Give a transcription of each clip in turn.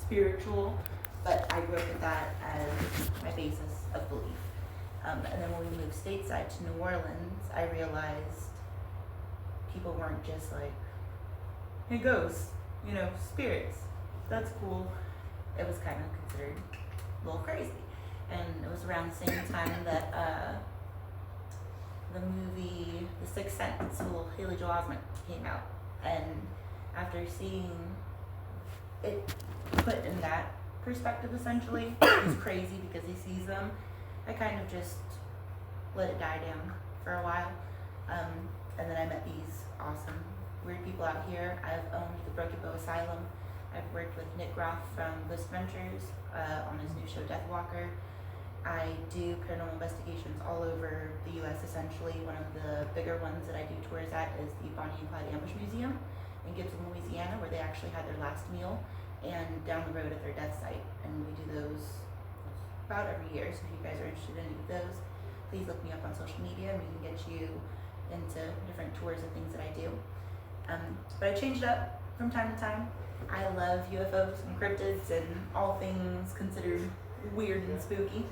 spiritual, but I grew up with that as my basis of belief. And then when we moved stateside to New Orleans, I realized people weren't just like, hey, ghosts, spirits, that's cool. It was kind of considered a little crazy. And it was around the same time that the movie The Sixth Sense with Haley Joel Osment came out. And after seeing it put in that perspective, essentially, he's crazy because he sees them, I kind of just let it die down for a while. And then I met these awesome, weird people out here. I've owned the Broken Bow Asylum. I've worked with Nick Groff from Ghost Adventures on his new show Death Walker. I do paranormal investigations all over the U.S. essentially. One of the bigger ones that I do tours at is the Bonnie and Clyde Ambush Museum in Gibson, Louisiana, where they actually had their last meal, and down the road at their death site. And we do those about every year, so if you guys are interested in any of those, please look me up on social media and we can get you into different tours and things that I do. But I change it up from time to time. I love UFOs and cryptids and all things considered weird and spooky.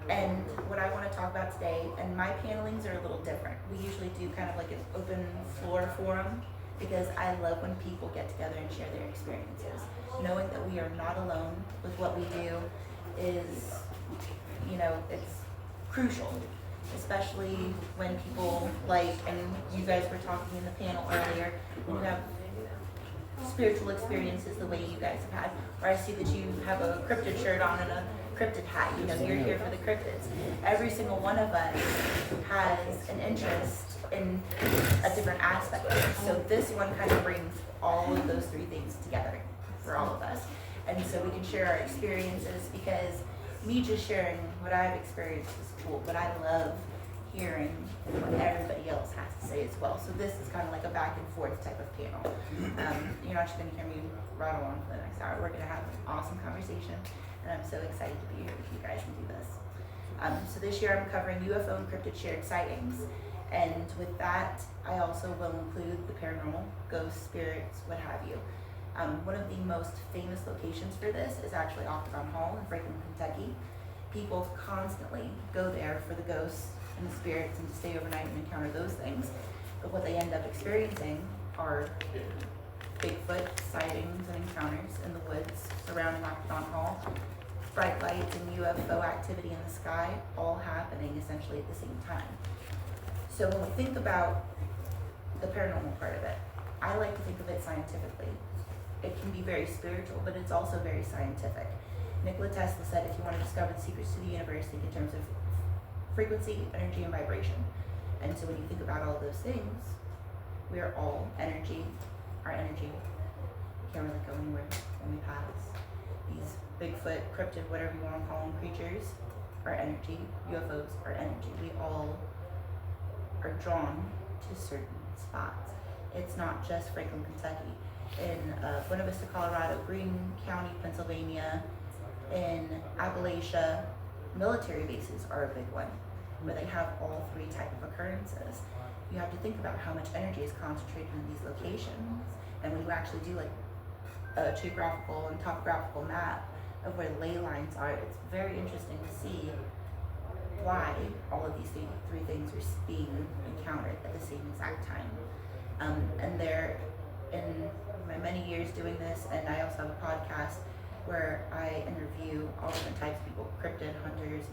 And what I want to talk about today, and my panelings are a little different. We usually do kind of like an open floor forum because I love when people get together and share their experiences. Knowing that we are not alone with what we do is, it's crucial, especially when people and you guys were talking in the panel earlier, when you have spiritual experiences the way you guys have had, or I see that you have a cryptid shirt on and a cryptid hat, you're here for the cryptids. Every single one of us has an interest in a different aspect of it. So this one kind of brings all of those three things together for all of us. And so we can share our experiences, because me just sharing what I've experienced is cool, but I love hearing what everybody else has to say as well. So this is kind of like a back and forth type of panel. You're not just going to hear me rattle on for the next hour. We're going to have an awesome conversation, and I'm so excited to be here with you guys and do this. So this year I'm covering UFO and cryptid shared sightings, and with that I also will include the paranormal, ghosts, spirits, what have you. One of the most famous locations for this is actually Octagon Hall in Franklin, Kentucky. People constantly go there for the ghosts and the spirits and to stay overnight and encounter those things. But what they end up experiencing are Bigfoot sightings and encounters in the woods surrounding Octagon Hall, bright lights and UFO activity in the sky, all happening essentially at the same time. So when we think about the paranormal part of it, I like to think of it scientifically. It can be very spiritual, but it's also very scientific. Nikola Tesla said, if you want to discover the secrets to the universe, think in terms of frequency, energy, and vibration. And so when you think about all those things, we are all energy. Our energy can't really go anywhere when we pass. These Bigfoot, cryptid, whatever you want to call them, creatures are energy. UFOs are energy. We all are drawn to certain spots. It's not just Franklin, Kentucky. In Buena Vista, Colorado, Greene County, Pennsylvania, in Appalachia, military bases are a big one, where they have all three type of occurrences. You have to think about how much energy is concentrated in these locations, and when you actually do like a geographical and topographical map of where the ley lines are, it's very interesting to see why all of these three things are being encountered at the same exact time. And there, in my many years doing this, and I also have a podcast where I interview all different types of people, cryptid hunters,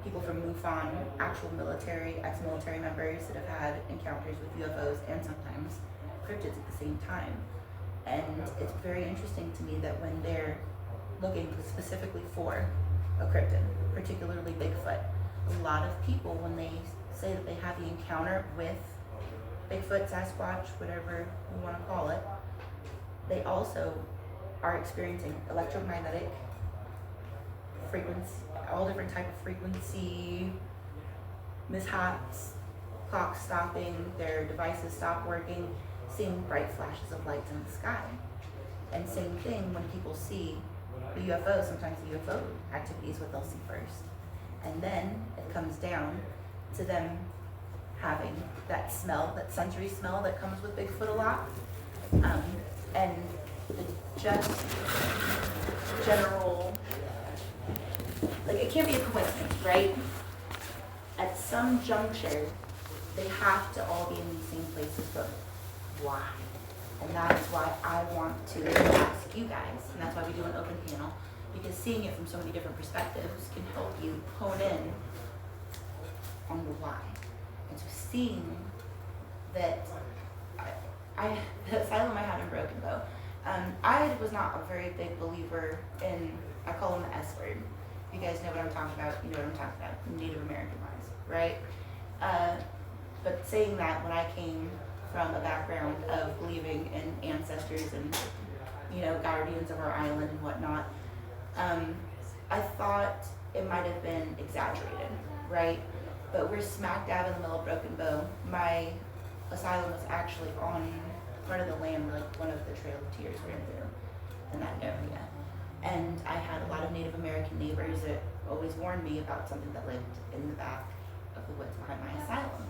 people from MUFON, actual military, ex-military members that have had encounters with UFOs and sometimes cryptids at the same time. And it's very interesting to me that when they're looking specifically for a cryptid, particularly Bigfoot, a lot of people, when they say that they have the encounter with Bigfoot, Sasquatch, whatever you want to call it, they also are experiencing electromagnetic frequency, all different type of frequency mishaps, clocks stopping, their devices stop working, seeing bright flashes of lights in the sky. And same thing when people see the UFO, sometimes the UFO activity is what they'll see first. And then it comes down to them having that smell, that sensory smell that comes with Bigfoot a lot. And just general, like it can't be a coincidence, right? At some juncture, they have to all be in these same places, but why? And that is why I want to ask you guys, and that's why we do an open panel, because seeing it from so many different perspectives can help you hone in on the why. And so seeing that the asylum I had in Broken Bow, I was not a very big believer in, I call them the S word. If you guys know what I'm talking about, you know what I'm talking about, Native American wise, right? But saying that, when I came from a background of believing in ancestors and, you know, guardians of our island and whatnot, I thought it might have been exaggerated, right? But we're smack dab in the middle of Broken Bow. My asylum was actually on part of the land where like one of the Trail of Tears ran through in that area. And I had a lot of Native American neighbors that always warned me about something that lived in the back of the woods behind my asylum.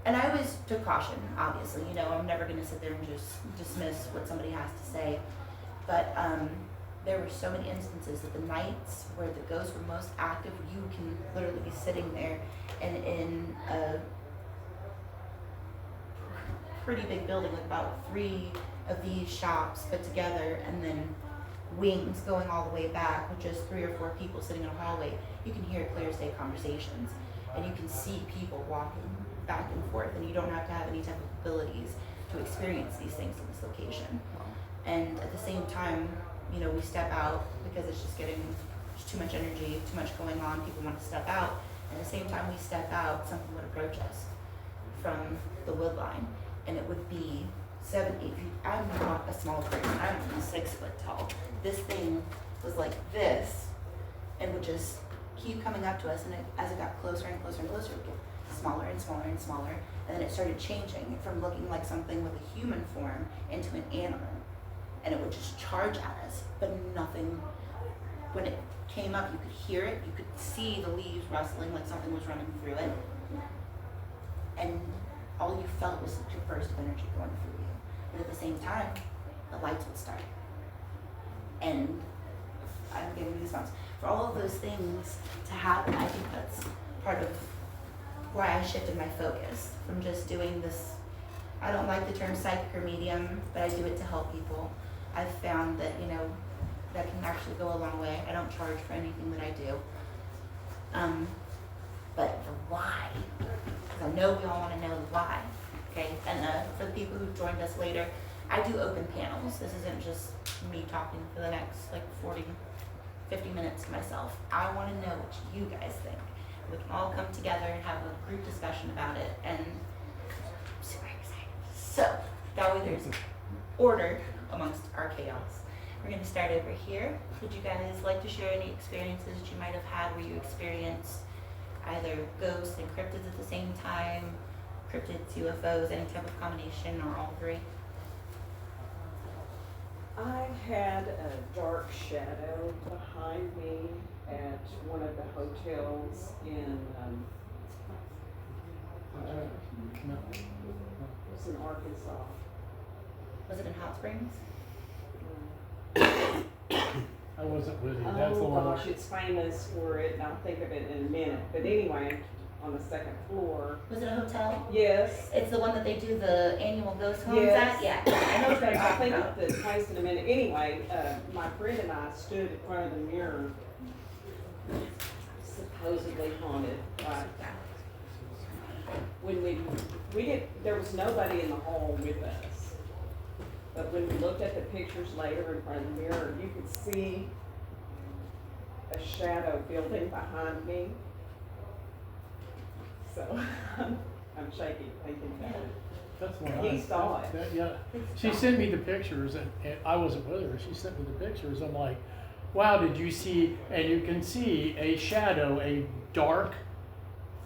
And I always took caution, obviously. You know, I'm never going to sit there and just dismiss what somebody has to say. But there were so many instances that the nights where the ghosts were most active, you can literally be sitting there and in a pretty big building with about 3 of these shops put together, and then wings going all the way back with just 3 or 4 people sitting in a hallway. You can hear clear as day conversations, and you can see people walking back and forth, and you don't have to have any type of abilities to experience these things in this location. And at the same time, you know, we step out because it's just getting too much energy, too much going on, people want to step out. And at the same time we step out, something would approach us from the wood line, and it would be 7, 8 feet. I'm not a small person, I'm only 6 foot tall. This thing was like this, and would just keep coming up to us, and as it got closer and closer and closer, it would get smaller and smaller and smaller, and then it started changing from looking like something with a human form into an animal. And it would just charge at us, but nothing. When it came up, you could hear it, you could see the leaves rustling like something was running through it, and all you felt was such a burst of energy going through you. But at the same time, the lights would start. And I'm getting goosebumps. For all of those things to happen, I think that's part of why I shifted my focus from just doing this. I don't like the term psychic or medium, but I do it to help people. I've found that, you know, that can actually go a long way. I don't charge for anything that I do. But the why, because I know we all want to know the why, okay? And for the people who joined us later, I do open panels. This isn't just me talking for the next like 40, 50 minutes to myself. I want to know what you guys think. We can all come together and have a group discussion about it, and I'm super excited. So, that way there's order amongst our chaos. We're going to start over here. Would you guys like to share any experiences that you might have had where you experienced either ghosts and cryptids at the same time, cryptids, UFOs, any type of combination, or all 3? I had a dark shadow behind me at one of the hotels in, it was in Arkansas. Was it in Hot Springs? I wasn't with you. That's the Oh one. gosh, it's famous for it, and I'll think of it in a minute. But anyway, on the 2nd floor. Was it a hotel? Yes. It's the one that they do the annual ghost homes Yes. at? Yeah. I know what you're I'll talking think about. of the place in a minute. Anyway, my friend and I stood in front of the mirror, supposedly haunted. Right? When there was nobody in the hall with us. But when we looked at the pictures later in front of the mirror, you could see a shadow building behind me. So I'm shaking thinking about it. That's one. He saw it. Yeah. She sent me the pictures, and I wasn't with her. She sent me the pictures. I'm like, wow, did you see? And you can see a shadow, a dark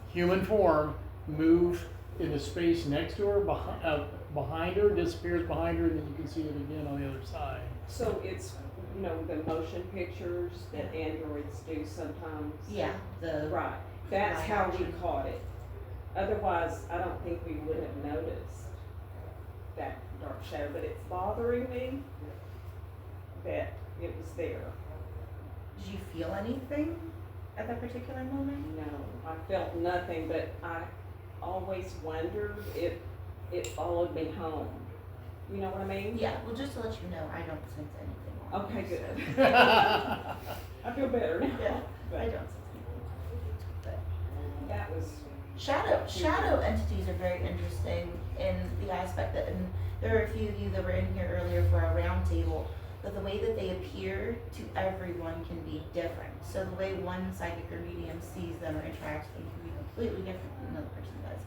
human form move in the space next to her, behind her, disappears behind her, and then you can see it again on the other side. So it's, you know, the motion pictures that androids do sometimes. Yeah. Right. That's how we caught it. Otherwise, I don't think we would have noticed that dark shadow. But it's bothering me that it was there. Did you feel anything at that particular moment? No, I felt nothing, but I always wondered if it followed me home. You know what I mean? Yeah, well, just to let you know, I don't sense anything on Okay, you, good. so- I feel better now. Yeah, I But don't sense anything. But that was, shadow entities are very interesting in the aspect that, and there are a few of you that were in here earlier for our round table, but the way that they appear to everyone can be different. So the way one psychic or medium sees them or interacts with them can be completely different than another person does.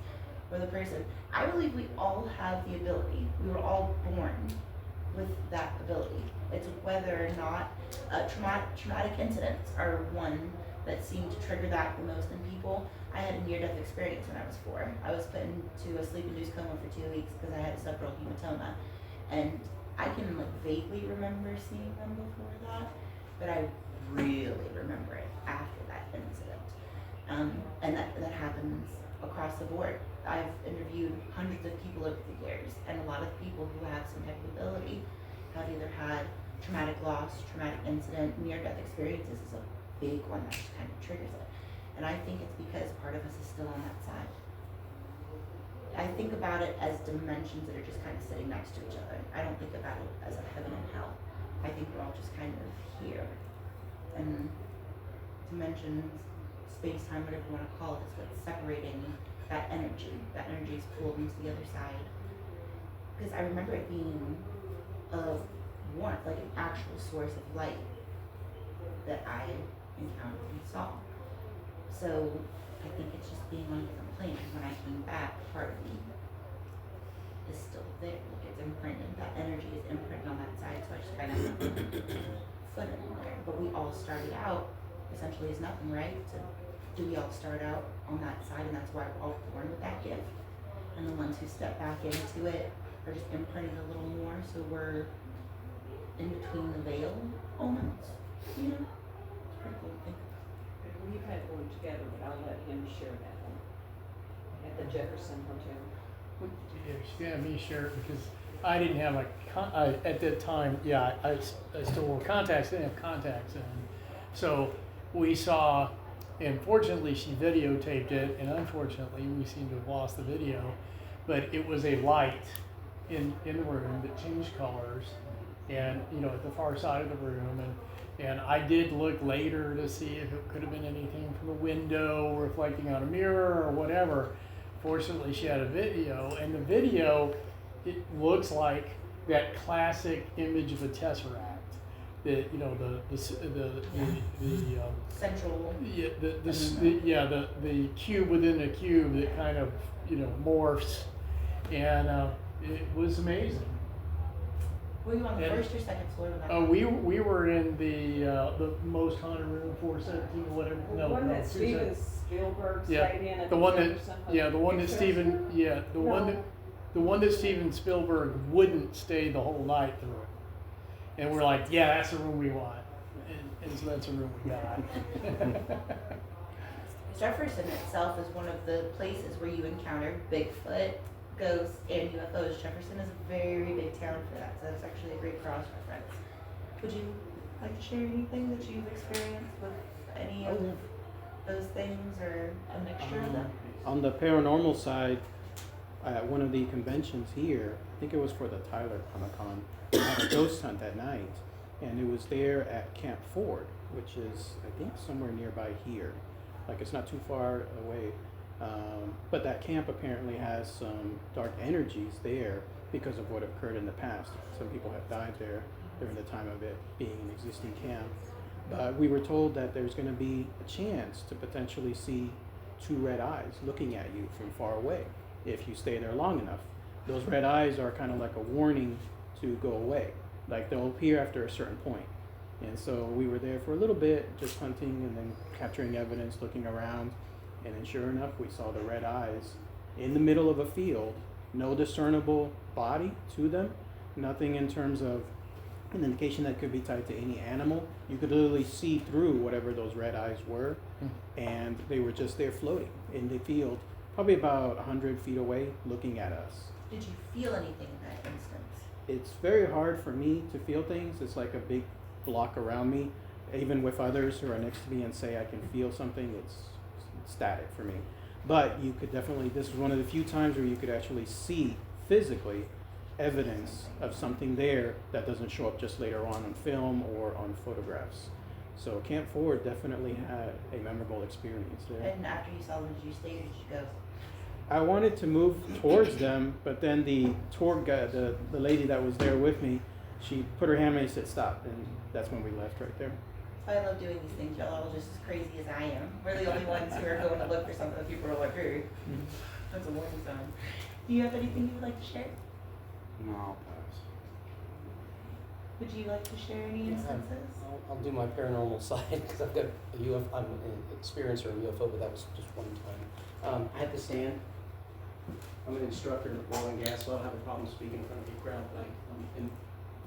Or the person, I believe we all have the ability. We were all born with that ability. It's whether or not traumatic incidents are one that seem to trigger that the most in people. I had a near-death experience when I was 4. I was put into a sleep-induced coma for 2 weeks because I had a subdural hematoma, and I can like vaguely remember seeing them before that, but I really remember it after that incident. And that happens across the board. I've interviewed hundreds of people over the years, and a lot of people who have some type of ability have either had traumatic loss, traumatic incident, near-death experiences is a big one that just kind of triggers it. And I think it's because part of us is still on that side. I think about it as dimensions that are just kind of sitting next to each other. I don't think about it as a heaven and hell. I think we're all just kind of here. And dimensions, space-time, whatever you want to call it, is what's separating that energy. That energy is pulled into the other side. Because I remember it being of warmth, like an actual source of light that I encountered and saw. So I think it's just being on a different plane. And when I came back, part of me is still there. Like it's imprinted. That energy is imprinted on that side. So I just kind of foot it in there. But we all started out essentially as nothing, right? So do we all start out on that side, and that's why we're all born with that gift? And the ones who step back into it are just imprinted a little more, so we're in between the veil almost, you know? It's pretty cool to think about. we've had one together, but I'll let him share that one at the Jefferson Hotel. Yeah, me share it because I didn't have at that time, yeah, I still wore contacts, didn't have contacts in. So we saw, and fortunately she videotaped it, and unfortunately we seem to have lost the video, but it was a light in the room that changed colors, and you know, at the far side of the room, and I did look later to see if it could have been anything from the window reflecting on a mirror or whatever. Fortunately, she had a video, and the video, it looks like that classic image of a tesseract. That, you know, the Central. yeah, the cube within a cube that kind of, you know, morphs, and it was amazing. Were you on the first or second floor when that Oh, we were in the most haunted room, 417 or whatever. The one that Steven Spielberg Yeah, stayed in at the one that Jefferson yeah, the one that Hotel. Steven yeah, the one that Steven Spielberg wouldn't stay the whole night through. And we're like, yeah, that's the room we want. And so that's the room we got. Jefferson itself is one of the places where you encounter Bigfoot, ghosts, and UFOs. Jefferson is a very big town for that, so that's actually a great cross-reference. Would you like to share anything that you've experienced with any of those things, or a mixture of them? On the paranormal side, at one of the conventions here, I think it was for the Tyler Comic-Con, I had a ghost hunt at night, and it was there at Camp Ford, which is, I think, somewhere nearby here. Like, it's not too far away. But that camp apparently has some dark energies there because of what occurred in the past. Some people have died there during the time of it being an existing camp. But we were told that there's going to be a chance to potentially see 2 red eyes looking at you from far away if you stay there long enough. Those red eyes are kind of like a warning to go away. Like, they'll appear after a certain point. And so we were there for a little bit, just hunting and then capturing evidence, looking around. And then sure enough, we saw the red eyes in the middle of a field. No discernible body to them. Nothing in terms of an indication that could be tied to any animal. You could literally see through whatever those red eyes were. And they were just there floating in the field, probably about 100 feet away, looking at us. Did you feel anything in that instance? It's very hard for me to feel things. It's like a big block around me. even with others who are next to me and say I can feel something, it's static for me. But you could definitely, this is one of the few times where you could actually see physically evidence of something there that doesn't show up just later on film or on photographs. So Camp Ford definitely had a memorable experience there. And after you saw them, did you stay or did you go? I wanted to move towards them, but then the tour guide, the lady that was there with me, she put her hand on me and said stop, and that's when we left right there. I love doing these things. Y'all are all just as crazy as I am. We're the only ones who are going to look for something that people are like, hey, that's a warning sign. Do you have anything you would like to share? No, I'll pass. Would you like to share any instances? I'll do my paranormal side because I've got a UFO. I'm an experiencer of UFO, but that was just one time. I had to stand. I'm an instructor in oil and gas, so I don't have a problem speaking in front of a crowd. But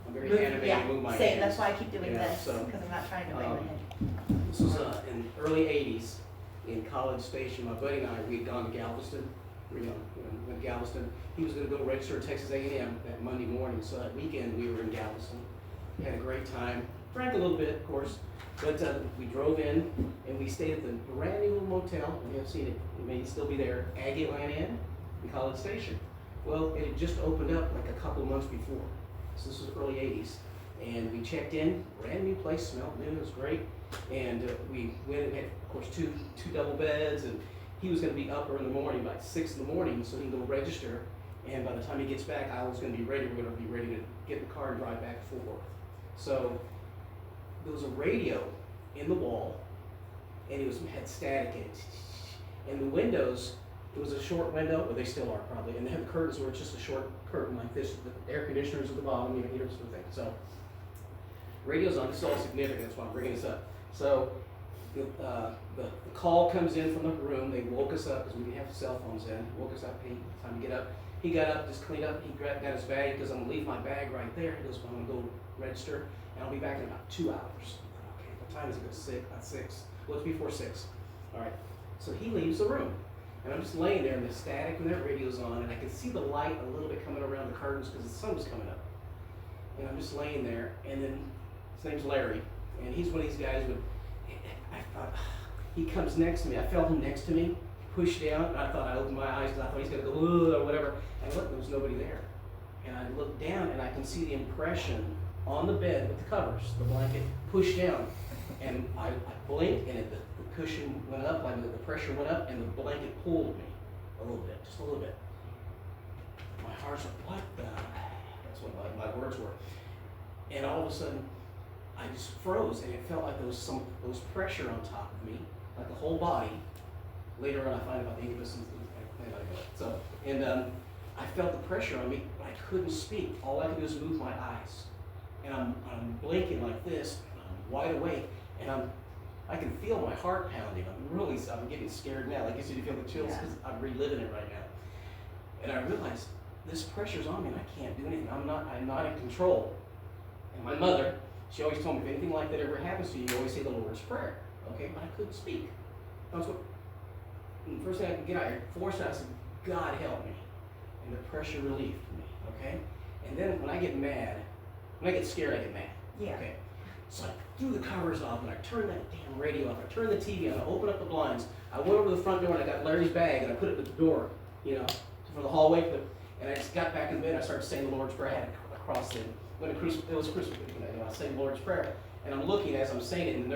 I'm very animated Yeah, and move my same. hands. That's why I keep doing Yeah, this, so, because I'm not trying to bang my head. This was in the early '80s in College Station. My buddy and I, we had gone to Galveston. We went to Galveston. He was going to go register at Texas A&M that Monday morning. So that weekend we were in Galveston. We had a great time. Drank a little bit, of course. But we drove in and we stayed at the brand new little motel. You may have seen it. It may still be there. Aggie Land Inn in College Station. Well, it had just opened up like a couple of months before. So this was early '80s. And we checked in, brand new place, smelled new, it was great. And we went and had, of course, two double beds. And he was going to be up early in the morning, like 6 in the morning, so he can go register. And by the time he gets back, I was going to be ready. We're going to be ready to get in the car and drive back to Fort Worth. So there was a radio in the wall, and it had static in it. And the windows, it was a short window, or they still are probably, and they had the curtains where it's just a short curtain like this. The air conditioners at the bottom, you know, heaters and things. So radio's on. This is all significant. That's why I'm bringing this up. So the call comes in from the room. They woke us up because we didn't have cell phones then. Woke us up. Hey, time to get up. He got up, just cleaned up. He got his bag because I'm gonna leave my bag right there. He goes, I'm gonna go register, and I'll be back in about 2 hours. Okay, what time is it? It's 6. About 6. Well, it's before 6. All right. So he leaves the room, and I'm just laying there, and the static when that radio's on, and I can see the light a little bit coming around the curtains because the sun was coming up. And I'm just laying there, and then his name's Larry, and he's one of these guys with. I thought he comes next to me. I felt him next to me, pushed down. And I thought I opened my eyes because I thought he's gonna go or whatever. And look, there was nobody there. And I looked down and I can see the impression on the bed with the covers, the blanket pushed down. And I blinked and the cushion went up, like the pressure went up, and the blanket pulled me a little bit, just a little bit. My heart's like, what the? That's what my words were. And all of a sudden, I just froze, and it felt like there was pressure on top of me, like the whole body. Later on, I find about the incubus and so, and I felt the pressure on me, but I couldn't speak. All I could do was move my eyes, and I'm blinking like this. I'm wide awake, and I can feel my heart pounding. I'm getting scared now. Like you said, you feel the chills because I'm reliving it right now. And I realized this pressure's on me, and I can't do anything. I'm not in control. And my mother, she always told me, if anything like that ever happens to you, you always say the Lord's Prayer. Okay, but I couldn't speak. And the first thing I could get out here, forced out, I said, God help me. And the pressure relieved me, okay? And then when I get mad, when I get scared, I get mad. Yeah. Okay. So I threw the covers off, and I turned that damn radio off. I turned the TV on, I opened up the blinds. I went over to the front door, and I got Larry's bag, and I put it at the door, for the hallway. And I just got back in bed, and I started saying the Lord's Prayer. I had it across it. When it was Christmas, I was saying the Lord's Prayer. And I'm looking as I'm saying it, and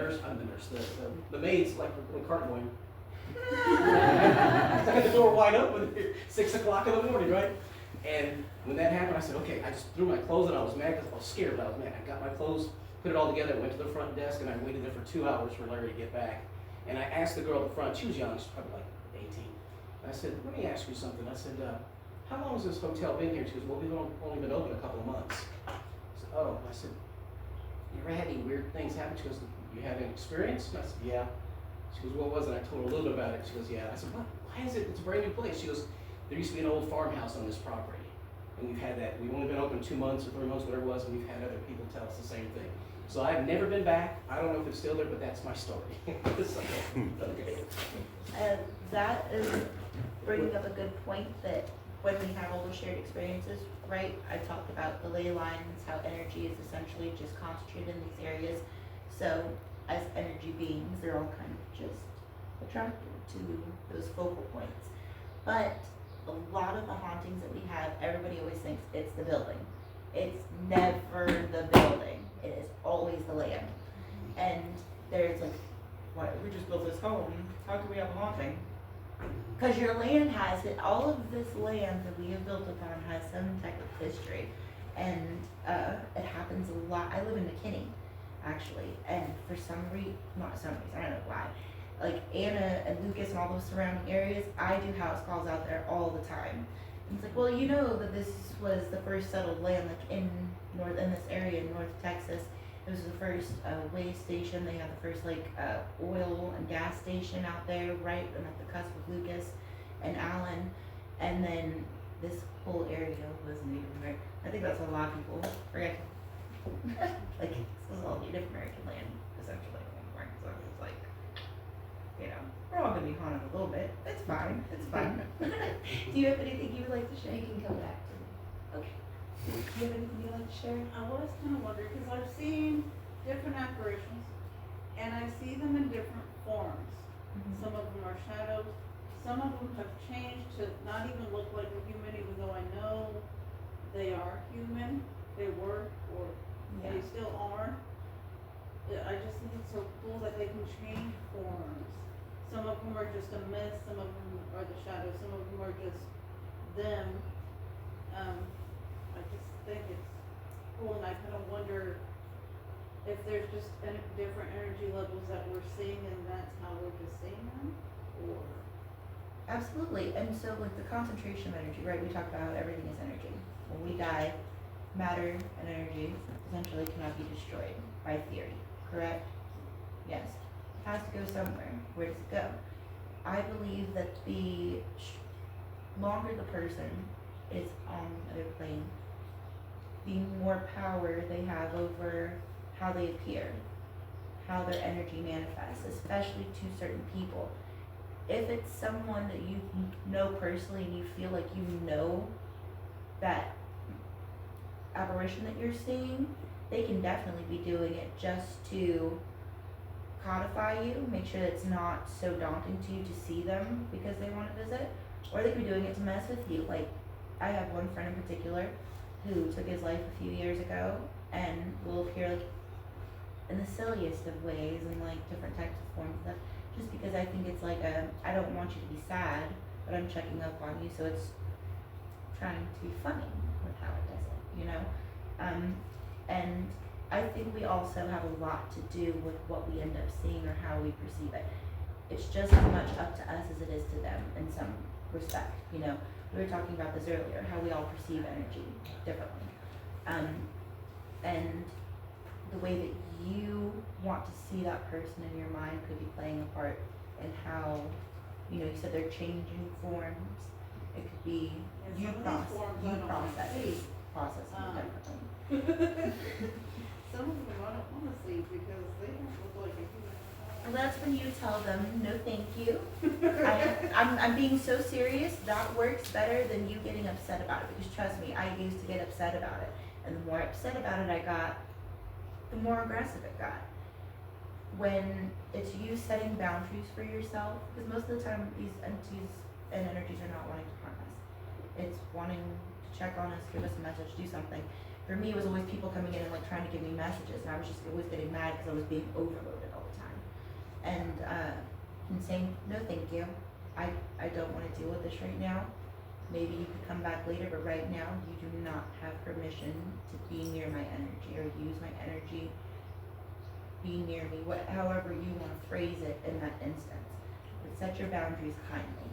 the maid's like the cart going. I had the door wide open, 6 o'clock in the morning, right? And when that happened, I said, okay, I just threw my clothes on. I was mad because I was scared, but I was mad. I got my clothes, put it all together, went to the front desk, and I waited there for 2 hours for Larry to get back. And I asked the girl at the front, she was young, she was probably like 18. And I said, let me ask you something. I said, how long has this hotel been here? She goes, well, we've only been open a couple of months. I said, oh. I said, you ever had any weird things happen? She goes, you have any experience? And I said, yeah. She goes, what was it? I told her a little bit about it. She goes, yeah. I said, why is it? It's a brand new place. She goes, there used to be an old farmhouse on this property. And we've had that. We've only been open 2 months or 3 months, whatever it was, and we've had other people tell us the same thing. So I've never been back. I don't know if it's still there, but that's my story. Okay. That is bringing up a good point that when we have all those shared experiences, right? I talked about the ley lines, how energy is essentially just concentrated in these areas. So as energy beings, they're all kind of just attracted to those focal points. But a lot of the hauntings that we have, everybody always thinks it's the building. It's never the building. It is always the land. And there's like, why, we just built this home, how can we have a haunting? Because your land has it, all of this land that we have built upon has some type of history. And it happens a lot. I live in McKinney, actually, and for some reason, not some reason, I don't know why, like Anna and Lucas and all those surrounding areas, I do house calls out there all the time. And it's like, well, you know that this was the first settled land, like in this area in North Texas. It was the first way station. They had the first like oil and gas station out there, right at the cusp of Lucas and Allen. And then this whole area was Native American. I think that's what a lot of people forget. Like, this was all Native American land, essentially. So it's like, you know, we're all gonna be haunted a little bit. It's fine. It's fine. Do you have anything you would like to share? You can come back to me. Okay. Do you have anything you'd like to share? I was kind of wondering, because I've seen different apparitions, and I see them in different forms. Some of them are shadows, some of them have changed to not even look like a human, even though I know they are human, they were, or they still are. I just think it's so cool that they can change forms. Some of them are just a mist, some of them are the shadows, some of them are just them. I just think it's cool, and I kind of wonder if there's just different energy levels that we're seeing, and that's how we're just seeing them, or. Absolutely. And so like the concentration of energy, right? We talked about how everything is energy. When we die, matter and energy essentially cannot be destroyed by theory, correct? Yes. It has to go somewhere. Where does it go? I believe that the longer the person is on their plane, the more power they have over how they appear, how their energy manifests, especially to certain people. If it's someone that you know personally and you feel like you know that apparition that you're seeing, they can definitely be doing it just to codify you, make sure that it's not so daunting to you to see them because they want to visit, or they could be doing it to mess with you. Like, I have one friend in particular who took his life a few years ago and will appear like in the silliest of ways and like different types of forms and stuff. Just because I think it's like I don't want you to be sad, but I'm checking up on you, so it's trying to be funny with how it does it, you know? And I think we also have a lot to do with what we end up seeing or how we perceive it. It's just as much up to us as it is to them in some respect, you know? We were talking about this earlier, how we all perceive energy differently. And the way that you want to see that person in your mind could be playing a part in how, you know, you said they're changing forms. It could be you process it differently. Some of them I don't want to see because they don't look like a human. Well, that's when you tell them, no thank you. I'm being so serious, that works better than you getting upset about it, because trust me, I used to get upset about it. And the more upset about it I got, the more aggressive it got. When it's you setting boundaries for yourself, because most of the time these entities and energies are not wanting to harm us. It's wanting to check on us, give us a message, do something. For me, it was always people coming in and like trying to give me messages, and I was just always getting mad because I was being overloaded all the time. And saying, no thank you, I don't want to deal with this right now. Maybe you could come back later, but right now you do not have permission to be near my energy or use my energy, be near me, however you want to phrase it in that instance. But set your boundaries kindly.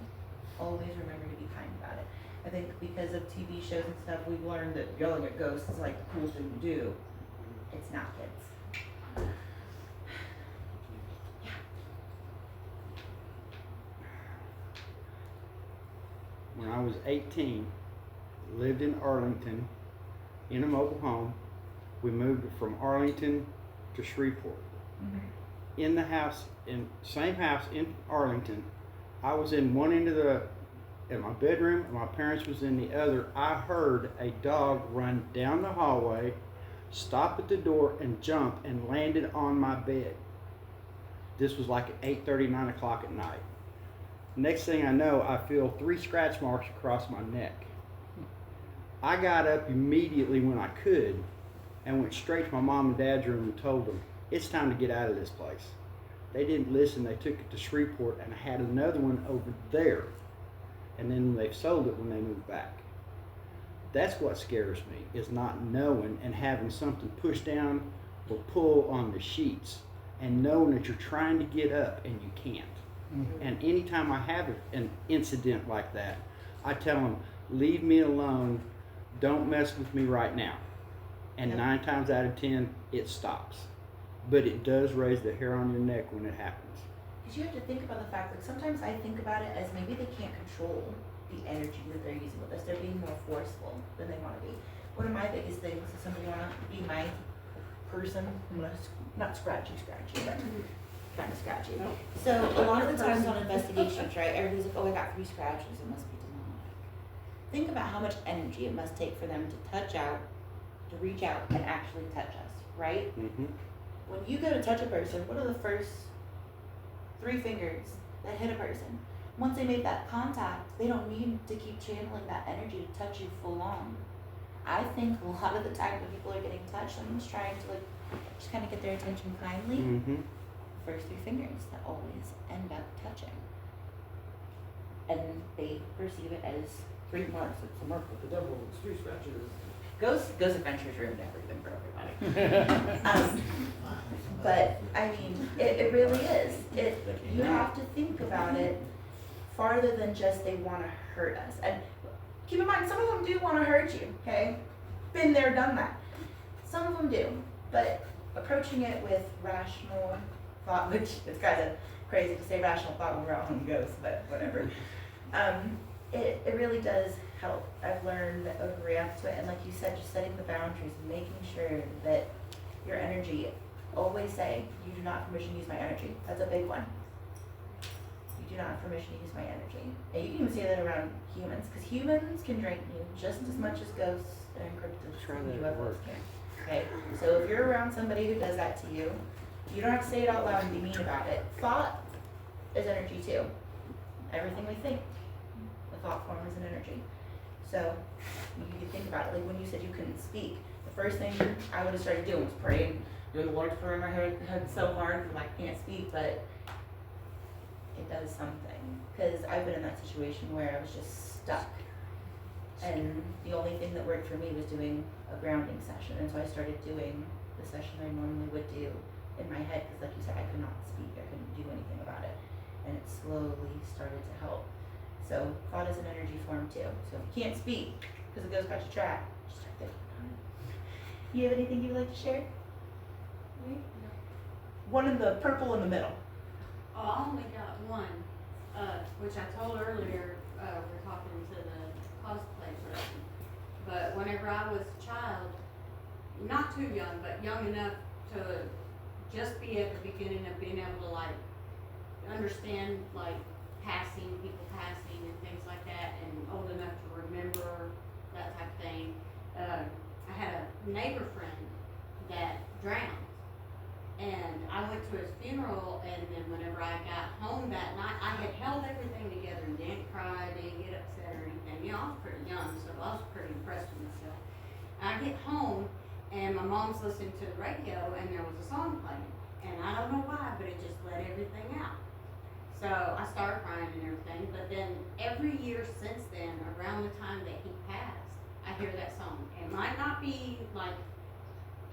Always remember to be kind about it. I think because of TV shows and stuff, we've learned that yelling at ghosts is like the cool thing to do. It's not, kids. When I was 18, lived in Arlington in a mobile home. We moved from Arlington to Shreveport. Mm-hmm. In the house, same house in Arlington, I was in one end of in my bedroom, and my parents was in the other. I heard a dog run down the hallway, stop at the door, and jump and landed on my bed. This was like at 8:30, 9 o'clock at night. Next thing I know, I feel 3 scratch marks across my neck. I got up immediately when I could and went straight to my mom and dad's room and told them, it's time to get out of this place. They didn't listen. They took it to Shreveport, and I had another one over there. And then they sold it when they moved back. That's what scares me, is not knowing and having something push down or pull on the sheets and knowing that you're trying to get up and you can't. Mhm. And anytime I have an incident like that, I tell them, leave me alone, don't mess with me right now. And Yep. 9 times out of 10, it stops. But it does raise the hair on your neck when it happens. Because you have to think about the fact, like sometimes I think about it as maybe they can't control the energy that they're using with us. They're being more forceful than they want to be. One of my biggest things is somebody want to be my person. I'm gonna not scratchy, but kind of scratchy. No. So a lot of the times on investigations, right, everybody's like, oh, I got 3 scratches, it must be demonic. Think about how much energy it must take for them to touch out, to reach out and actually touch us, right? Mm-hmm. When you go to touch a person, what are the first 3 fingers that hit a person? Once they make that contact, they don't need to keep channeling that energy to touch you full on. I think a lot of the time when people are getting touched, someone's trying to like just kind of get their attention kindly. Mm-hmm. First 3 fingers that always end up touching. And they perceive it as 3 marks. It's a mark with the devil, it's 3 scratches. Ghost Adventures ruined everything for everybody. But I mean, it really is. You have to think about it farther than just they want to hurt us. And keep in mind, some of them do want to hurt you, okay? Been there, done that. Some of them do. But approaching it with rational thought, which is kind of crazy to say rational thought when we're out on ghosts, but whatever. It really does help. I've learned to overreact to it, and like you said, just setting the boundaries and making sure that your energy, always say, you do not have permission to use my energy. That's a big one. You do not have permission to use my energy. And you can even say that around humans, because humans can drain you just as much as ghosts and Try cryptids that and at UFOs work. can. Okay? So if you're around somebody who does that to you, you don't have to say it out loud and be mean about it. Thought is energy too. Everything we think, the thought form is an energy. So you can think about it. Like when you said you couldn't speak, the first thing I would have started doing was praying, doing the Lord's Prayer in my head so hard because I can't speak, but it does something. Because I've been in that situation where I was just stuck. And the only thing that worked for me was doing a grounding session. And so I started doing the session I normally would do in my head because like you said, I could not speak. I couldn't do anything about it. And it slowly started to help. So thought is an energy form too. So if you can't speak because it goes past your track, just start thinking about it. You have anything you would like to share? One in the purple in the middle. Oh, I only got one, which I told earlier, we were talking to the cosplay person. But whenever I was a child, not too young, but young enough to just be at the beginning of being able to like understand like people passing and things like that, and old enough to remember that type of thing. I had a neighbor friend that drowned. And I went to his funeral, and then whenever I got home that night, I had held everything together and didn't cry, didn't get upset or anything. You know, I was pretty young, so I was pretty impressed with myself. And I get home, and my mom's listening to the radio, and there was a song playing. And I don't know why, but it just let everything out. So I started crying and everything, but then every year since then, around the time that he passed, I hear that song. It might not be like,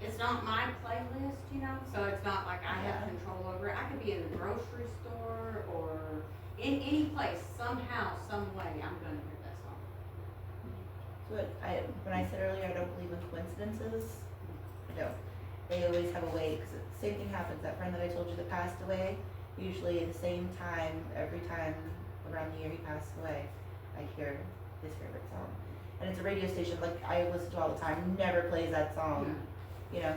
it's not my playlist, you know, so it's not like I have control over it. I could be in the grocery store or in any place, somehow, some way, I'm gonna hear that song. What when I said earlier, I don't believe in coincidences. I don't. They always have a way, because the same thing happens. That friend that I told you that passed away, usually the same time, every time around the year he passed away, I hear his favorite song. And it's a radio station like I listen to all the time, never plays that song. You know,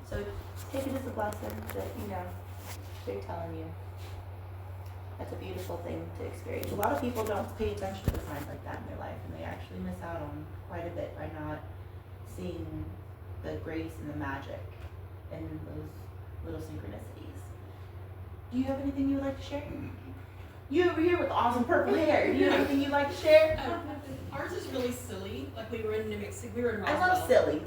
so take it as a blessing that, you know, they're telling you. That's a beautiful thing to experience. A lot of people don't pay attention to signs like that in their life, and they actually miss out on quite a bit by not seeing the grace and the magic in those little synchronicities. Do you have anything you would like to share? You over here with the awesome purple hair. Do you have anything you'd like to share? Ours is really silly. Like we were in New Mexico, we were in I Roswell. love silly.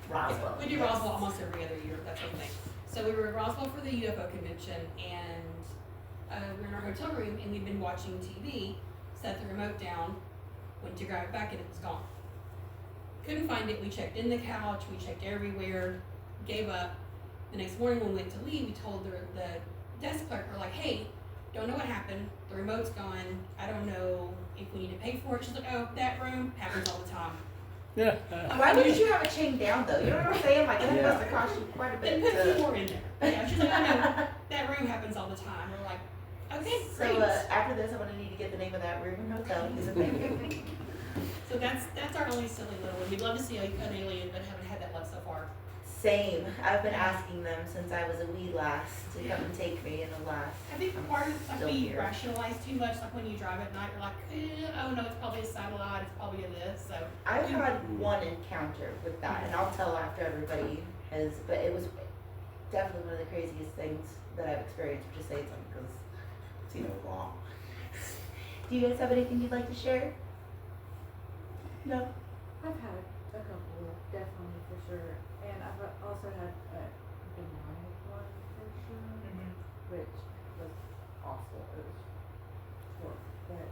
Roswell. We do Roswell almost every other year. That's one thing. So we were in Roswell for the UFO convention, and we were in our hotel room, and we'd been watching TV. Set the remote down, went to grab it back, and it was gone. Couldn't find it. We checked in the couch. We checked everywhere. Gave up. The next morning when we went to leave, we told the desk clerk, we're like, hey, don't know what happened. The remote's gone. I don't know if we need to pay for it. She's like, oh, that room happens all the time. Yeah. Why wouldn't you have it chained down though? You know what I'm saying? Like that Yeah. must have cost you quite a Then bit. put a few To... more in there. But yeah, she's like, I know that room happens all the time. We're like, okay, great. So after this, I'm gonna need to get the name of that room and hotel because of maybe. So that's our only silly little one. We'd love to see an alien, but haven't had that luck so far. Same. I've been asking them since I was a wee lass to come and take me, and alas, I think I'm part of it's like still we here. rationalize too much. Like when you drive at night, you're like, oh no, it's probably a satellite. It's probably a this. So I've had one encounter with that, and I'll tell after everybody has. But it was definitely one of the craziest things that I've experienced. Just say something because it's long. Do you guys have anything you'd like to share? No. I've had a couple, definitely for sure, and I've also had a demonic one for sure, which was awful. It was horrible. But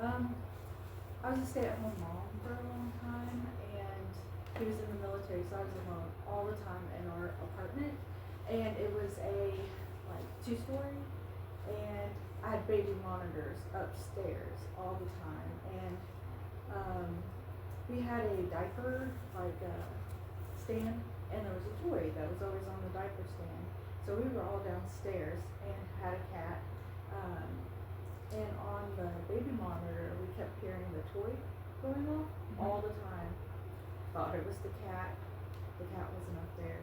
I was a stay-at-home mom for a long time, and he was in the military, so I was alone all the time in our apartment, and it was a like 2-story, and I had baby monitors upstairs all the time, and we had a diaper stand, and there was a toy that was always on the diaper stand. So we were all downstairs and had a cat. And on the baby monitor, we kept hearing the toy going off all the time. Thought it was the cat. The cat wasn't up there,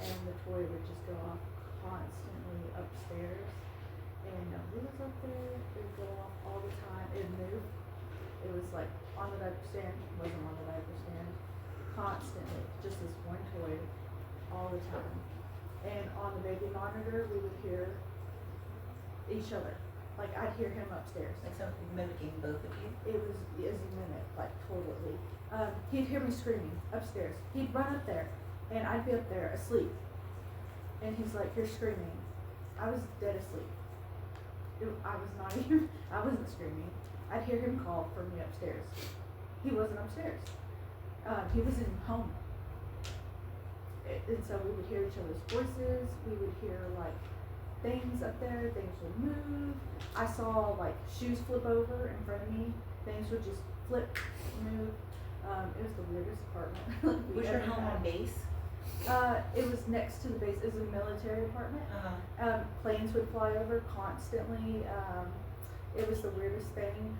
and the toy would just go off constantly upstairs. And nobody was up there. It would go off all the time. It moved. It was like on the diaper stand, wasn't on the diaper stand, constantly, just this one toy, all the time. And on the baby monitor, we would hear each other. Like I'd hear him upstairs. Like something mimicking both of you. It was as a minute, like totally. He'd hear me screaming upstairs. He'd run up there, and I'd be up there asleep. And he's like, "You're screaming." I was dead asleep. I was not even. I wasn't screaming. I'd hear him call for me upstairs. He wasn't upstairs. He was in home. And so we would hear each other's voices. We would hear like things up there. Things would move. I saw like shoes flip over in front of me. Things would just flip, move. It was the weirdest apartment. Was your home on base? It was next to the base. It was a military apartment. Planes would fly over constantly. It was the weirdest thing.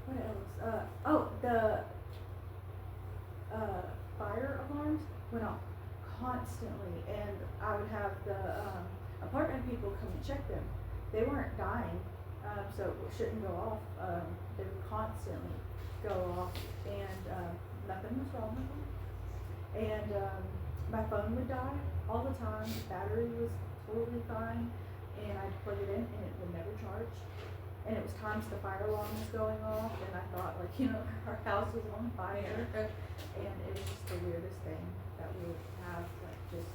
What else? The fire alarms went off constantly, and I would have the apartment people come and check them. They weren't dying, so it shouldn't go off. They would constantly go off, and nothing was wrong with them. And my phone would die all the time. The battery was totally fine, and I'd plug it in, and it would never charge. And it was times the fire alarm was going off, and I thought, like, our house was on fire. And it was just the weirdest thing that we would have, like, just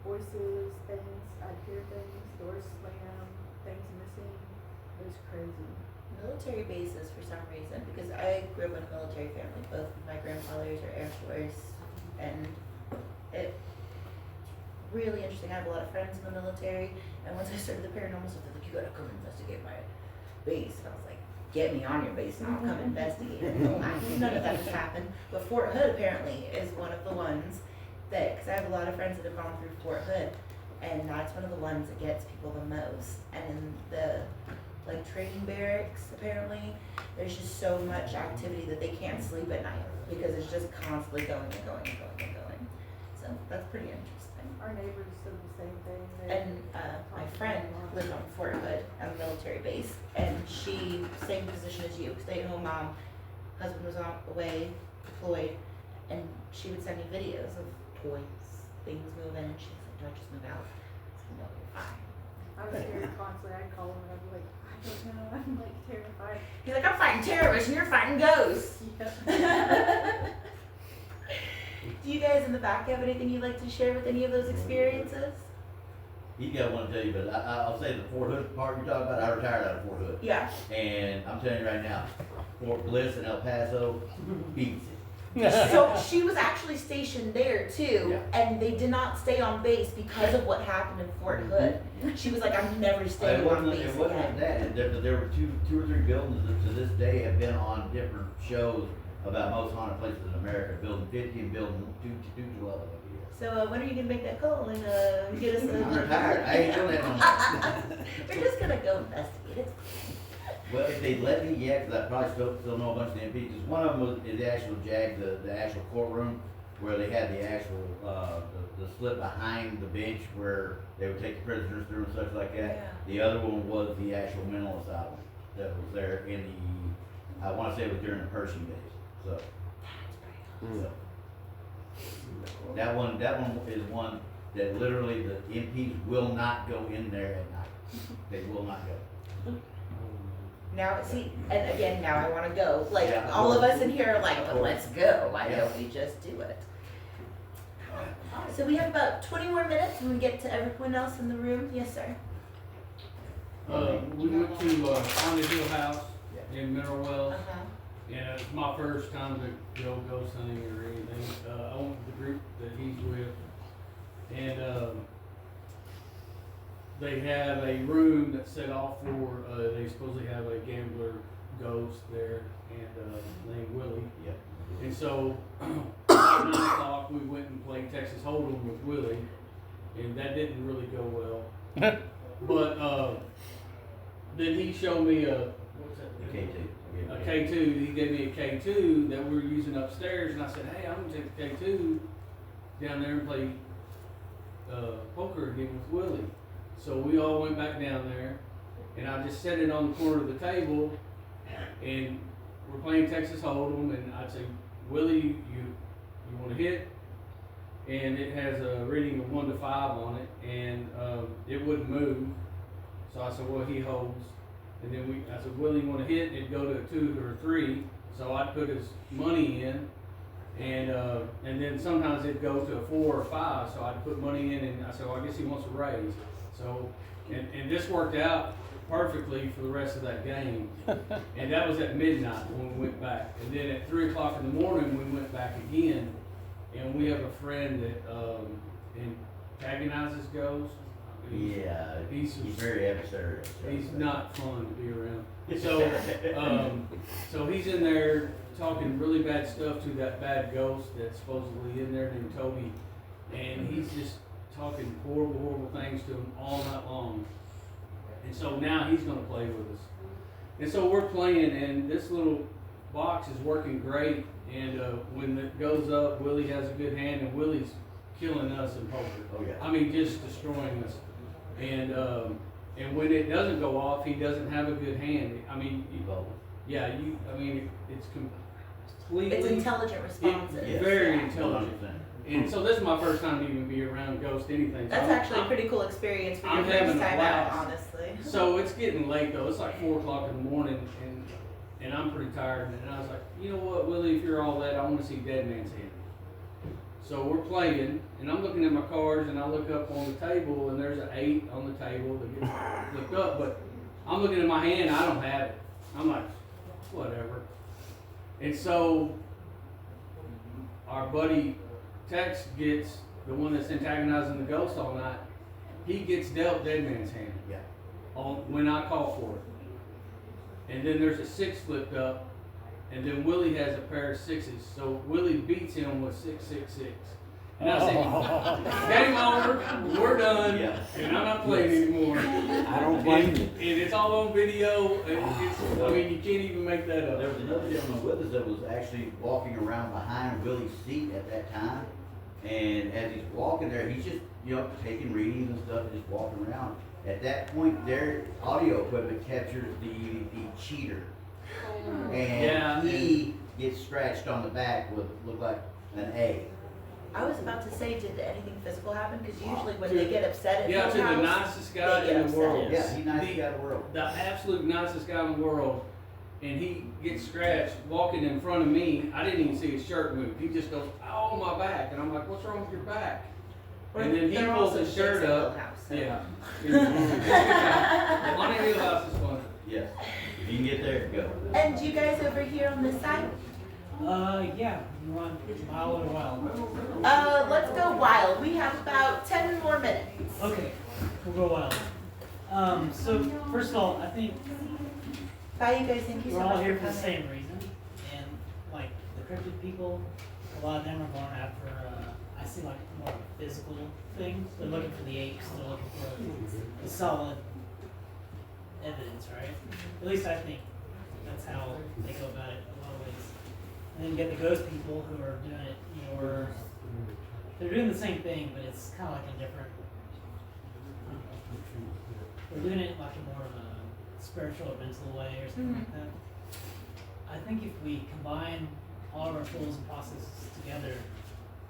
voices, things. I'd hear things, doors slam, things missing. It was crazy. Military bases for some reason, because I grew up in a military family. Both of my grandfathers are Air Force, and it's really interesting. I have a lot of friends in the military, and once I started the paranormal stuff, they're like, "You gotta come investigate my base." And I was like, "Get me on your base, and I'll come investigate." None of that has happened, but Fort Hood apparently is one of the ones that, because I have a lot of friends that have gone through Fort Hood, and that's one of the ones that gets people the most. And in the training barracks, apparently, there's just so much activity that they can't sleep at night because it's just constantly going and going and going and going. So that's pretty interesting. Our neighbors said the same thing. And my friend lived on Fort Hood on a military base, and she, same position as you, stay-at-home mom. Husband was away, deployed, and she would send me videos of toys things move in, and she's like, "Do I just move out?" I said, "No, you're fine." I was scared constantly. I'd call him and I'd be like, I don't know, I'm like terrified. He's like, "I'm fighting terrorists, and you're fighting ghosts." Yeah. Do you guys in the back have anything you'd like to share with any of those experiences? He's got one to tell you, but I'll say the Fort Hood part you're talking about, I retired out of Fort Hood. Yeah. And I'm telling you right now, Fort Bliss and El Paso beats it. So she was actually stationed there too, Yeah. and they did not stay on base because of what happened in Fort Hood. She was like, "I'm never staying It on wasn't, base it wasn't again." that. There were two or three buildings that to this day have been on different shows about most haunted places in America. Building 50 and building 212 over here. So when are you gonna make that call and get us I'm retired. I ain't doing that no more. We're just gonna go investigate it. Well, if they'd let me, yeah, because I probably still know a bunch of the MPs. Because one of them is the actual JAG, the actual courtroom, where they had the actual, the slip behind the bench where they would take the prisoners through and such like that. Yeah. The other one was the actual mental asylum that was there in the, I want to say it was during the Pershing days. So, that one is one that literally the MPs will not go in there at night. They will not go. Now, see, and again, now I wanna go. Like, Yeah, all of course. us in here are like, Of "But course. let's go. Why Yeah. don't we just do it?" So we have about 20 more minutes and we get to everyone else in the room. Yes, sir. We went to Haunted Hill House in Mineral Wells, Uh-huh. and it's my first time to go ghost hunting or anything. I went with the group that he's with, and they have a room that's set off for, they supposedly have a gambler ghost there, and named Willie. Yep. And so, at 9 o'clock, we went and played Texas Hold'em with Willie, and that didn't really go well. But then he showed me what's that? The K2. A K2. He gave me a K2 that we were using upstairs, and I said, "Hey, I'm gonna take the K2 down there and play poker again with Willie." So we all went back down there, and I just set it on the corner of the table, and we're playing Texas Hold'em, and I'd say, "Willie, you want to hit?" And it has a reading of 1 to 5 on it, and it wouldn't move. So I said, "Well, he holds." And then I said, "Willie, you want to hit?" And it'd go to a 2 or a 3. So I'd put his money in, and then sometimes it'd go to a 4 or 5. So I'd put money in, and I said, "Well, I guess he wants to raise." So, and this worked out perfectly for the rest of that game. And that was at midnight when we went back. And then at 3 o'clock in the morning, we went back again. And we have a friend that antagonizes ghosts. Yeah, He's he's very adversarial. He's not fun to be around. So he's in there talking really bad stuff to that bad ghost that's supposedly in there named Toby, and he's just talking horrible things to him all night long. And so now he's gonna play with us. And so we're playing, and this little box is working great. And when it goes up, Willie has a good hand, and Willie's killing us in poker. Oh, yeah. I mean, just destroying us. And when it doesn't go off, he doesn't have a good hand. I mean, it's completely. It's intelligent responses. It's very Yeah. intelligent. 100%. And so this is my first time to even be around ghost anything. So That's actually a I'm- pretty cool experience for your I'm first having a time out, blast. honestly. So it's getting late though. It's like 4 o'clock in the morning, and I'm pretty tired. And I was like, "You know what, Willie? If you're all that, I want to see Dead Man's Hand." So we're playing, and I'm looking at my cards, and I look up on the table, and there's an 8 on the table that gets flipped up. But I'm looking at my hand, I don't have it. I'm like, whatever. And so our buddy Tex gets the one that's antagonizing the ghost all night. He gets dealt Dead Man's Hand. Yeah. When I call for it. And then there's a 6 flipped up, and then Willie has a pair of 6s. So Willie beats him with 666. And I say, "Game over, we're done, Yeah. and I'm not playing anymore." I don't blame and, you. and it's all on video, and I mean, you can't even make that up. There was another gentleman with us that was actually walking around behind Willie's seat at that time. And as he's walking there, he's just, taking readings and stuff, just walking around. At that point, their audio equipment captures the cheater. And Yeah, he gets scratched on the back with, look like an A. I was about to say, did anything physical happen? Because usually when they get upset at Yeah, to the Clubhouse, nicest guy they get in the upset. world. Yeah, he's nicest guy in the world. The absolute nicest guy in the world, and he gets scratched walking in front of me. I didn't even see his shirt move. He just goes, "Oh, my back," and I'm like, "What's wrong with your back?" And then he They're pulls also his shirt dicks at up. Clubhouse, so. Yeah. The Money Hill House is fun. Yes, if you can get there, go. And you guys over here on this side? Yeah, you want Wild or Wild? Let's go wild. We have about 10 more minutes. Okay, we'll go Wild. So first of all, I think Bye, you guys. Thank you so we're much all here for for the coming. same reason, and like the cryptid people, a lot of them are going after. I see like more of a physical thing. They're looking for the apes. They're looking for the solid evidence, right? At least I think that's how they go about it in a lot of ways. And then you get the ghost people who are doing it, or they're doing the same thing, but it's kind of like a different. They're doing it like in more of a spiritual or mental way or something like that. I think if we combine all of our tools and processes together,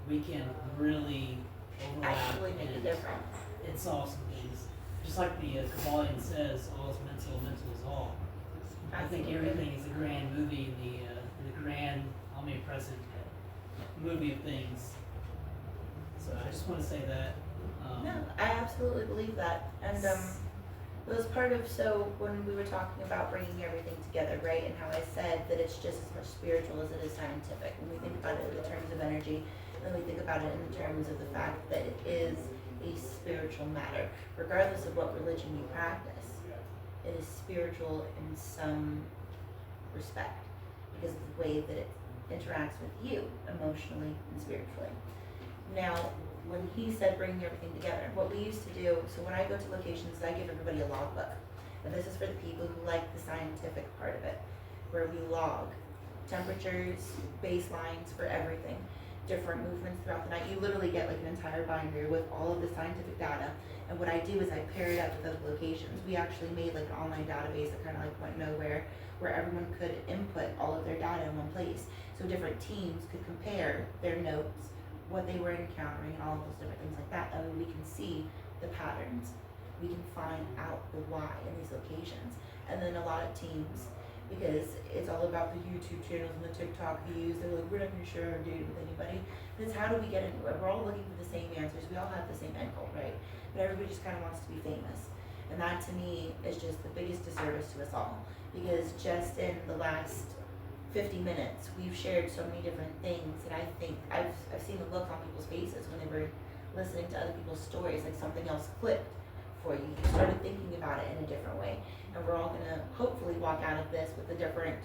we can really overlap Actually make a and difference. and solve some things. Just like the Kabbalion says, all is mental, mental is all. I think Absolutely. everything is a grand movie in the grand, omnipresent movie of things. So I just want to say that. No, I absolutely believe that. And it was part of, so when we were talking about bringing everything together, right, and how I said that it's just as much spiritual as it is scientific. When we think about it in terms of energy, and we think about it in terms of the fact that it is a spiritual matter. Regardless of what religion you practice, it is spiritual in some respect because of the way that it interacts with you emotionally and spiritually. Now, when he said bringing everything together, what we used to do, so when I go to locations, I give everybody a logbook. And this is for the people who like the scientific part of it, where we log temperatures, baselines for everything, different movements throughout the night. You literally get like an entire binder with all of the scientific data. And what I do is I pair it up with those locations. We actually made like an online database that kind of like went nowhere, where everyone could input all of their data in one place. So different teams could compare their notes, what they were encountering, and all of those different things like that. That way we can see the patterns. We can find out the why in these locations. And then a lot of teams, because it's all about the YouTube channels and the TikTok views, they're like, we're not gonna share our data with anybody. It's how do we get into it? We're all looking for the same answers. We all have the same end goal, right? But everybody just kind of wants to be famous. And that to me is just the biggest disservice to us all. Because just in the last 50 minutes, we've shared so many different things, and I think I've seen the look on people's faces when they were listening to other people's stories, like something else clicked for you. You started thinking about it in a different way, and we're all gonna hopefully walk out of this with a different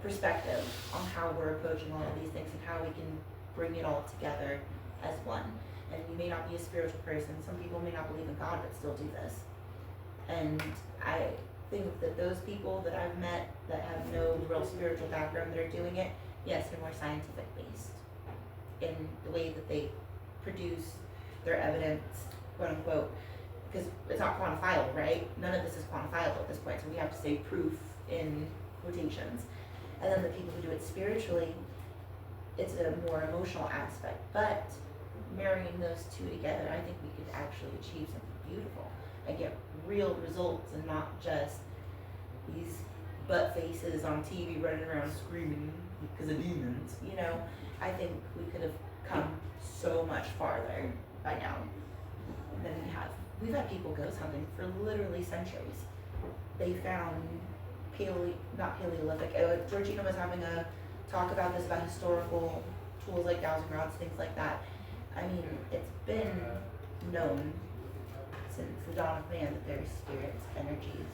perspective on how we're approaching all of these things and how we can bring it all together as one. And you may not be a spiritual person. Some people may not believe in God, but still do this. And I think that those people that I've met that have no real spiritual background that are doing it, yes, they're more scientific based in the way that they produce their evidence, quote unquote, because it's not quantifiable, right? None of this is quantifiable at this point, so we have to say proof in quotations. And then the people who do it spiritually, it's a more emotional aspect, but marrying those two together, I think we could actually achieve something beautiful and get real results and not just these butt faces on TV running around screaming because of demons, you know? I think we could have come so much farther by now than we have. We've had people ghost hunting for literally centuries. They found not Paleolithic, Georgina was having a talk about this, about historical tools like dowsing rods, things like that. I mean, it's been known since the dawn of man that there's spirits, energies,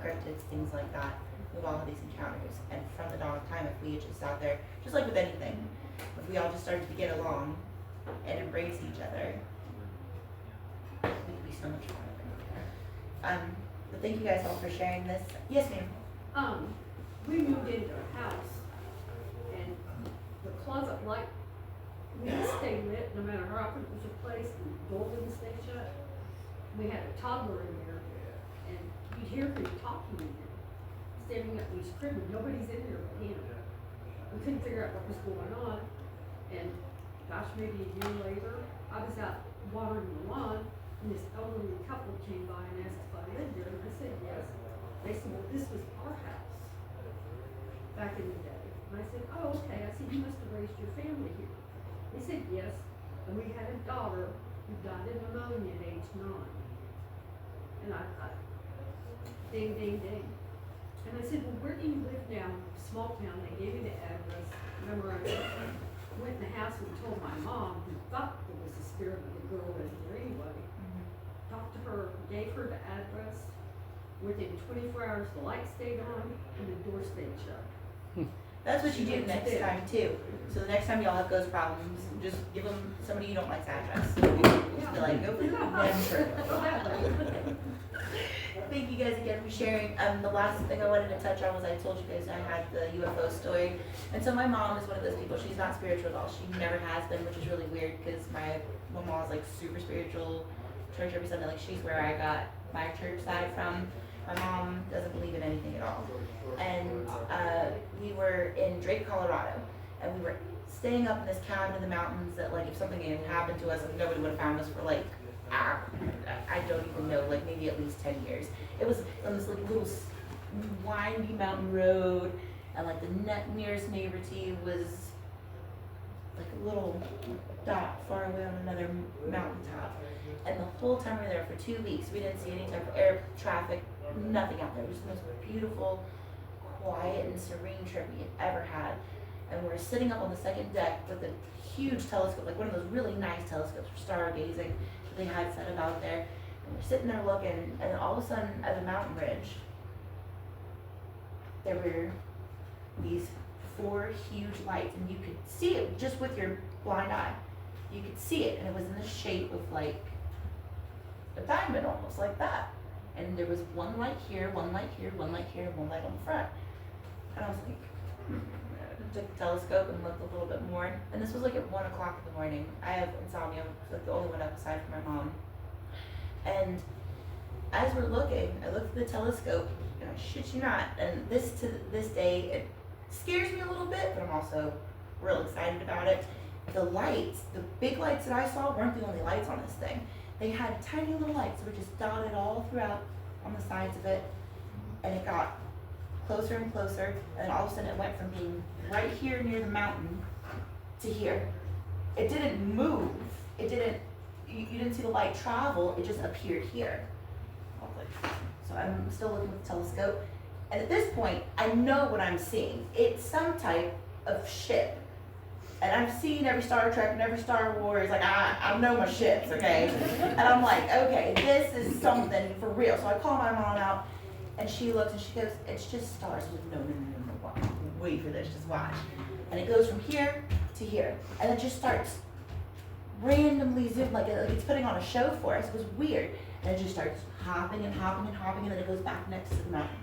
cryptids, things like that, with all of these encounters. And from the dawn of time, if we had just out there, just like with anything, if we all just started to get along and embrace each other, we could be so much farther. But thank you guys all for sharing this. Yes, ma'am. We moved into a house, and the closet light wouldn't stay lit no matter how often it was replaced, and the door wouldn't stay shut. We had a toddler in there, and you'd hear him talking in there, standing up and screaming. Nobody's in there but him. We couldn't figure out what was going on, and gosh, maybe a year later, I was out watering the lawn, and this elderly couple came by and asked if I lived there, and I said yes. They said, well, this was our house back in the day. And I said, oh, okay. I said, you must have raised your family here. They said yes, and we had a daughter who died of pneumonia at age 9. And I ding, ding, ding. And I said, well, where do you live now? Small town. They gave me the address. Remember, I went in the house and told my mom, who thought there was a spirit of the girl in there anyway. Talked to her, gave her the address. Within 24 hours, the light stayed on and the door stayed shut. That's what you do next time too. So the next time y'all have ghost problems, just give them somebody you don't like's address. Just be like, go for them. Thank you guys again for sharing. The last thing I wanted to touch on was I told you guys I had the UFO story. And so my mom is one of those people, she's not spiritual at all. She never has been, which is really weird because my mom is like super spiritual, church every Sunday. Like she's where I got my church side from. My mom doesn't believe in anything at all. And we were in Drake, Colorado, and we were staying up in this cabin in the mountains that like if something had happened to us, like, nobody would have found us for like, I don't even know, like maybe at least 10 years. It was on this like little windy mountain road, and like the nearest neighbor to you was like a little dot far away on another mountaintop. And the whole time we were there for 2 weeks, we didn't see any type of air traffic, nothing out there. It was the most beautiful, quiet, and serene trip we had ever had. And we were sitting up on the second deck with a huge telescope, like one of those really nice telescopes for stargazing that they had set up out there. And we're sitting there looking, and all of a sudden, at the mountain ridge, there were these 4 huge lights, and you could see it just with your blind eye. You could see it, and it was in the shape of like a diamond, almost like that. And there was one light here, one light here, one light here, and one light on the front. And I was like, I took the telescope and looked a little bit more. And this was like at 1 o'clock in the morning. I have insomnia, so like the only one up aside from my mom. And as we're looking, I looked at the telescope, and I shit you not, and this to this day, it scares me a little bit, but I'm also real excited about it. The lights, the big lights that I saw weren't the only lights on this thing. They had tiny little lights that were just dotted all throughout on the sides of it, and it got closer and closer, and all of a sudden it went from being right here near the mountain to here. It didn't move. It didn't, you didn't see the light travel, it just appeared here. So I'm still looking with the telescope, and at this point, I know what I'm seeing. It's some type of ship. And I've seen every Star Trek and every Star Wars, like I know my ships, okay? And I'm like, okay, this is something for real. So I call my mom out, and she looks and she goes, it's just stars. I was like, no, watch. Wait for this, just watch. And it goes from here to here, and it just starts randomly zoom, like it's putting on a show for us. It was weird. And it just starts hopping and hopping and hopping, and then it goes back next to the mountain.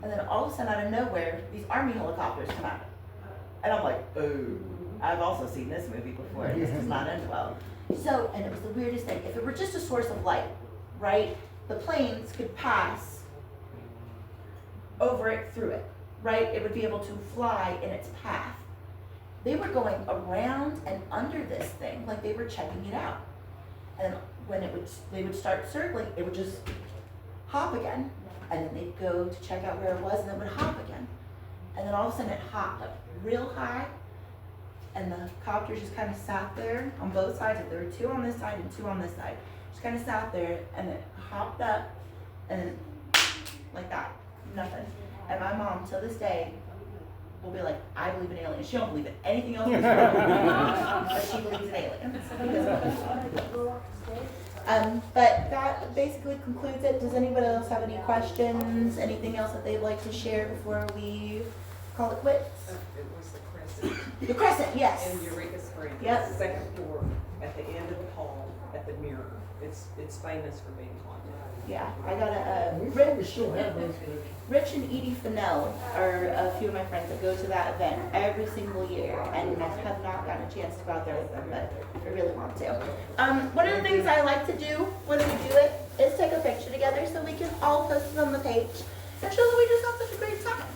And then all of a sudden, out of nowhere, these army helicopters come out. And I'm like, ooh, I've also seen this movie before. This does not end well. So, and it was the weirdest thing. If it were just a source of light, right, the planes could pass over it, through it, right? It would be able to fly in its path. They were going around and under this thing, like they were checking it out. And when they would start circling, it would just hop again. And then they'd go to check out where it was, and it would hop again. And then all of a sudden it hopped up real high, and the copters just kind of sat there on both sides. If there were 2 on this side and 2 on this side, just kind of sat there, and it hopped up, and then like that, nothing. And my mom, till this day, will be like, I believe in aliens. She don't believe in anything else in this world, but she believes in aliens. But that basically concludes it. Does anybody else have any questions? Anything else that they'd like to share before we call it quits? It was the Crescent. The Crescent, yes. In Eureka Springs. Yep. Second floor, at the end of the hall, at the mirror. It's famous for being haunted. Yeah, I got Rich and Edie Fennell are a few of my friends that go to that event every single year, and I have not gotten a chance to go out there with them, but I really want to. One of the things I like to do when we do it is take a picture together so we can all post it on the page and show that we just have such a great time.